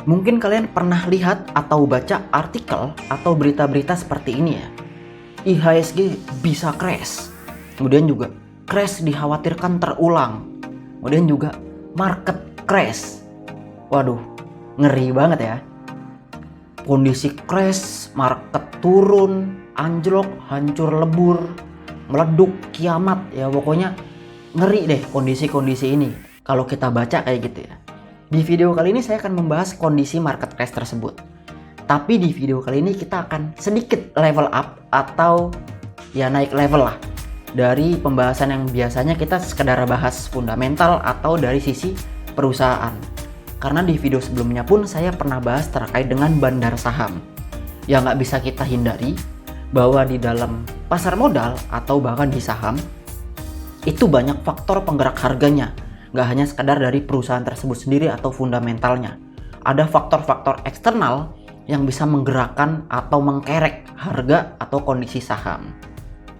Mungkin kalian pernah lihat atau baca artikel atau berita-berita seperti ini ya. IHSG bisa crash. Kemudian juga crash dikhawatirkan terulang. Kemudian juga market crash. Waduh, ngeri banget ya. Kondisi crash, market turun, anjlok, hancur lebur, meleduk, kiamat ya, pokoknya ngeri deh kondisi-kondisi ini kalau kita baca kayak gitu ya. Di video kali ini saya akan membahas kondisi market crash tersebut. Tapi di video kali ini kita akan sedikit level up atau ya naik level lah dari pembahasan yang biasanya kita sekedar bahas fundamental atau dari sisi perusahaan. Karena di video sebelumnya pun saya pernah bahas terkait dengan bandar saham. Ya nggak bisa kita hindari bahwa di dalam pasar modal atau bahkan di saham itu banyak faktor penggerak harganya. Nggak hanya sekadar dari perusahaan tersebut sendiri atau fundamentalnya. Ada faktor-faktor eksternal yang bisa menggerakkan atau mengkerek harga atau kondisi saham.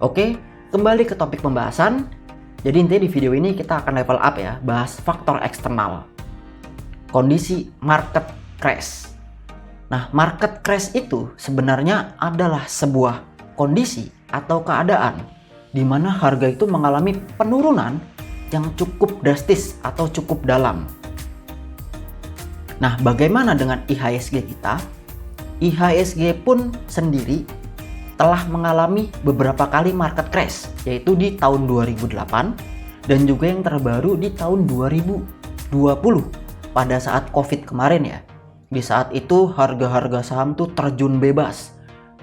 Oke, kembali ke topik pembahasan. Jadi intinya di video ini kita akan level up ya, bahas faktor eksternal. Kondisi market crash. Nah, market crash itu sebenarnya adalah sebuah kondisi atau keadaan di mana harga itu mengalami penurunan yang cukup drastis atau cukup dalam. Nah, bagaimana dengan IHSG kita? IHSG pun sendiri telah mengalami beberapa kali market crash, yaitu di tahun 2008 dan juga yang terbaru di tahun 2020 pada saat COVID kemarin ya. Di saat itu harga-harga saham tuh terjun bebas,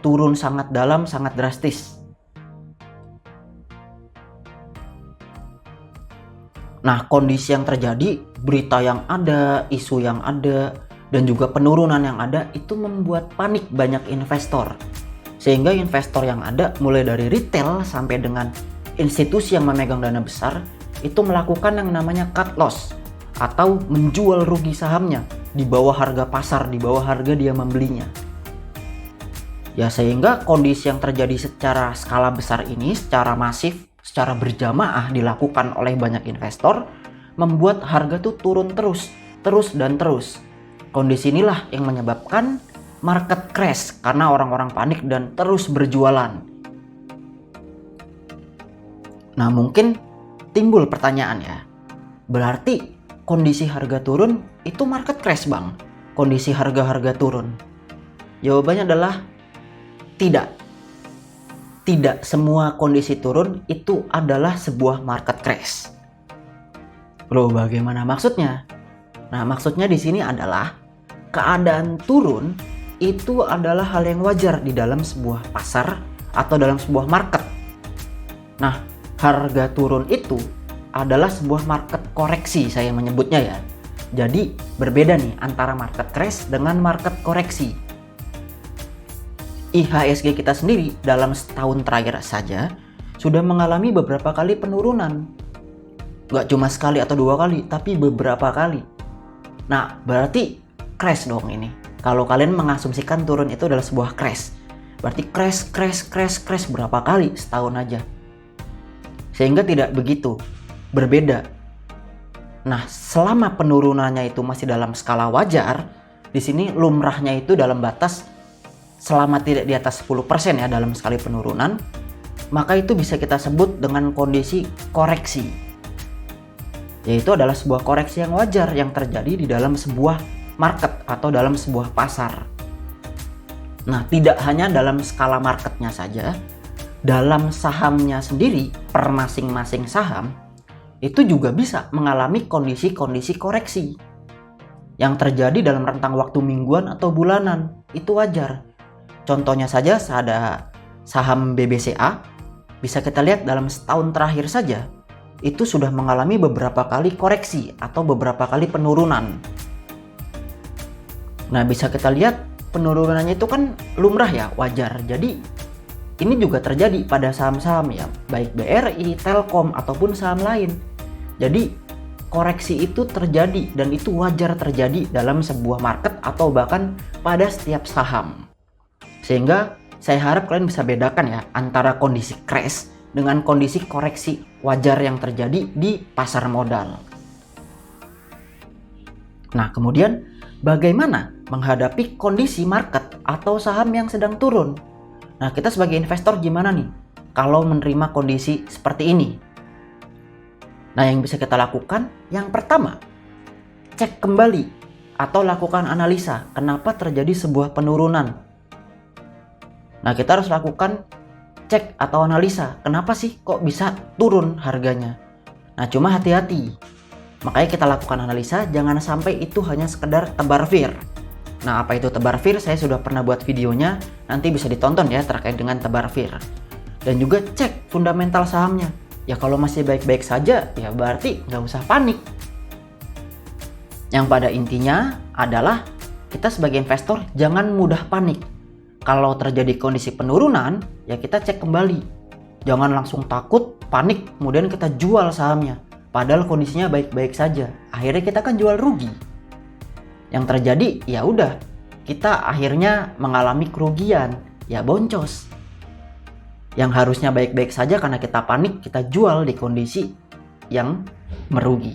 turun sangat dalam, sangat drastis. Nah, kondisi yang terjadi, berita yang ada, isu yang ada, dan juga penurunan yang ada itu membuat panik banyak investor. Sehingga investor yang ada mulai dari retail sampai dengan institusi yang memegang dana besar itu melakukan yang namanya cut loss atau menjual rugi sahamnya di bawah harga pasar, di bawah harga dia membelinya. Ya, sehingga kondisi yang terjadi secara skala besar ini, secara masif, secara berjamaah dilakukan oleh banyak investor membuat harga tuh turun terus dan terus. Kondisi inilah yang menyebabkan market crash karena orang-orang panik dan terus berjualan. Nah, mungkin timbul pertanyaan ya. Berarti kondisi harga turun itu market crash, Bang? Kondisi harga-harga turun? Jawabannya adalah tidak. Tidak semua kondisi turun itu adalah sebuah market crash. Loh, bagaimana maksudnya? Nah, maksudnya di sini adalah keadaan turun itu adalah hal yang wajar di dalam sebuah pasar atau dalam sebuah market. Nah, harga turun itu adalah sebuah market koreksi, saya menyebutnya ya. Jadi, berbeda nih antara market crash dengan market koreksi. IHSG kita sendiri dalam setahun terakhir saja sudah mengalami beberapa kali penurunan. Gak cuma sekali atau dua kali, tapi beberapa kali. Nah, berarti crash dong ini. Kalau kalian mengasumsikan turun itu adalah sebuah crash, berarti crash berapa kali setahun aja. Sehingga tidak begitu, berbeda. Nah, selama penurunannya itu masih dalam skala wajar, di sini lumrahnya itu dalam batas selama tidak di atas 10% ya dalam sekali penurunan, maka itu bisa kita sebut dengan kondisi koreksi. Yaitu adalah sebuah koreksi yang wajar yang terjadi di dalam sebuah market atau dalam sebuah pasar. Nah, tidak hanya dalam skala marketnya saja, dalam sahamnya sendiri, per masing-masing saham, itu juga bisa mengalami kondisi-kondisi koreksi yang terjadi dalam rentang waktu mingguan atau bulanan. Itu wajar. Contohnya saja ada saham BBCA, bisa kita lihat dalam setahun terakhir saja itu sudah mengalami beberapa kali koreksi atau beberapa kali penurunan. Nah, bisa kita lihat penurunannya itu kan lumrah ya, wajar. Jadi ini juga terjadi pada saham-saham ya, baik BRI, Telkom ataupun saham lain. Jadi koreksi itu terjadi dan itu wajar terjadi dalam sebuah market atau bahkan pada setiap saham. Sehingga saya harap kalian bisa bedakan ya antara kondisi crash dengan kondisi koreksi wajar yang terjadi di pasar modal. Nah, kemudian bagaimana menghadapi kondisi market atau saham yang sedang turun? Nah, kita sebagai investor gimana nih kalau menerima kondisi seperti ini? Nah, yang bisa kita lakukan, yang pertama, cek kembali atau lakukan analisa kenapa terjadi sebuah penurunan. Nah, kita harus lakukan cek atau analisa kenapa sih kok bisa turun harganya. Nah, cuma hati-hati. Makanya kita lakukan analisa, jangan sampai itu hanya sekedar tebar fear. Nah, apa itu tebar fear? Saya sudah pernah buat videonya, nanti bisa ditonton ya terkait dengan tebar fear. Dan juga cek fundamental sahamnya. Ya kalau masih baik-baik saja, ya berarti nggak usah panik. Yang pada intinya adalah kita sebagai investor jangan mudah panik. Kalau terjadi kondisi penurunan, ya kita cek kembali. Jangan langsung takut, panik, kemudian kita jual sahamnya. Padahal kondisinya baik-baik saja. Akhirnya kita kan jual rugi. Yang terjadi, ya udah, kita akhirnya mengalami kerugian, ya boncos. Yang harusnya baik-baik saja karena kita panik, kita jual di kondisi yang merugi.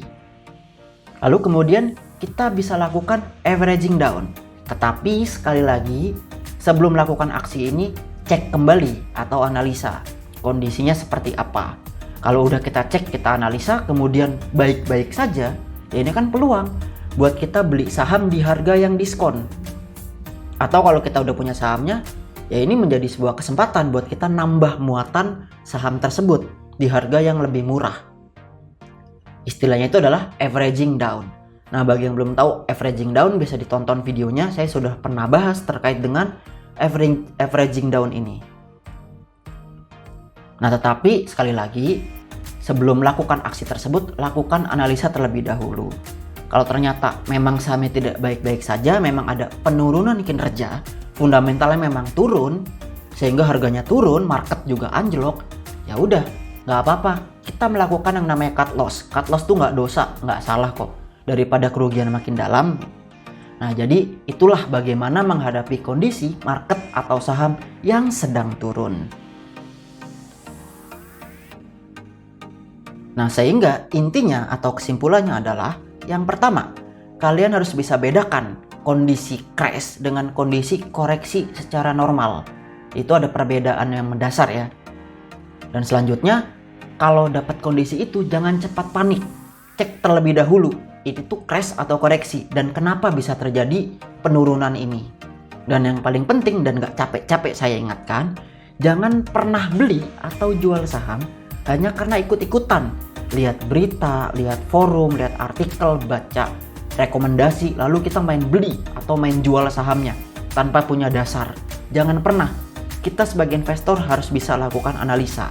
Lalu kemudian kita bisa lakukan averaging down. Tetapi sekali lagi, sebelum melakukan aksi ini, cek kembali atau analisa kondisinya seperti apa. Kalau udah kita cek, kita analisa, kemudian baik-baik saja, ya ini kan peluang buat kita beli saham di harga yang diskon. Atau kalau kita udah punya sahamnya, ya ini menjadi sebuah kesempatan buat kita nambah muatan saham tersebut di harga yang lebih murah. Istilahnya itu adalah averaging down. Nah, bagi yang belum tahu averaging down, bisa ditonton videonya. Saya sudah pernah bahas terkait dengan averaging down ini. Nah, tetapi sekali lagi, sebelum melakukan aksi tersebut, lakukan analisa terlebih dahulu. Kalau ternyata memang sahamnya tidak baik-baik saja, memang ada penurunan kinerja, fundamentalnya memang turun, sehingga harganya turun, market juga anjlok, ya udah, nggak apa-apa. Kita melakukan yang namanya cut loss. Cut loss tuh nggak dosa, nggak salah kok. Daripada kerugian makin dalam. Nah, jadi itulah bagaimana menghadapi kondisi market atau saham yang sedang turun. Nah, sehingga intinya atau kesimpulannya adalah, yang pertama, kalian harus bisa bedakan kondisi crash dengan kondisi koreksi secara normal. Itu ada perbedaan yang mendasar ya. Dan selanjutnya, kalau dapat kondisi itu jangan cepat panik. Cek terlebih dahulu, itu tuh crash atau koreksi dan kenapa bisa terjadi penurunan ini. Dan yang paling penting dan gak capek-capek saya ingatkan, jangan pernah beli atau jual saham hanya karena ikut-ikutan. Lihat berita, lihat forum, lihat artikel, baca rekomendasi, lalu kita main beli atau main jual sahamnya tanpa punya dasar. Jangan pernah. Kita sebagai investor harus bisa lakukan analisa.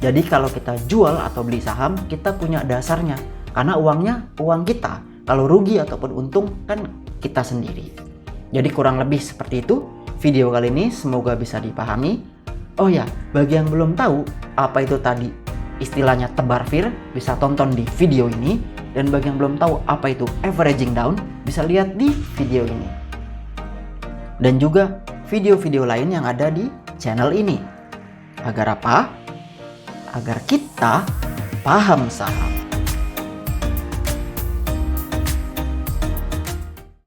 Jadi kalau kita jual atau beli saham, kita punya dasarnya. Karena uangnya uang kita. Kalau rugi ataupun untung kan kita sendiri. Jadi kurang lebih seperti itu video kali ini, semoga bisa dipahami. Oh ya, bagi yang belum tahu apa itu tadi istilahnya tebar fear, bisa tonton di video ini. Dan bagi yang belum tahu apa itu averaging down, bisa lihat di video ini. Dan juga video-video lain yang ada di channel ini. Agar apa? Agar kita paham saham.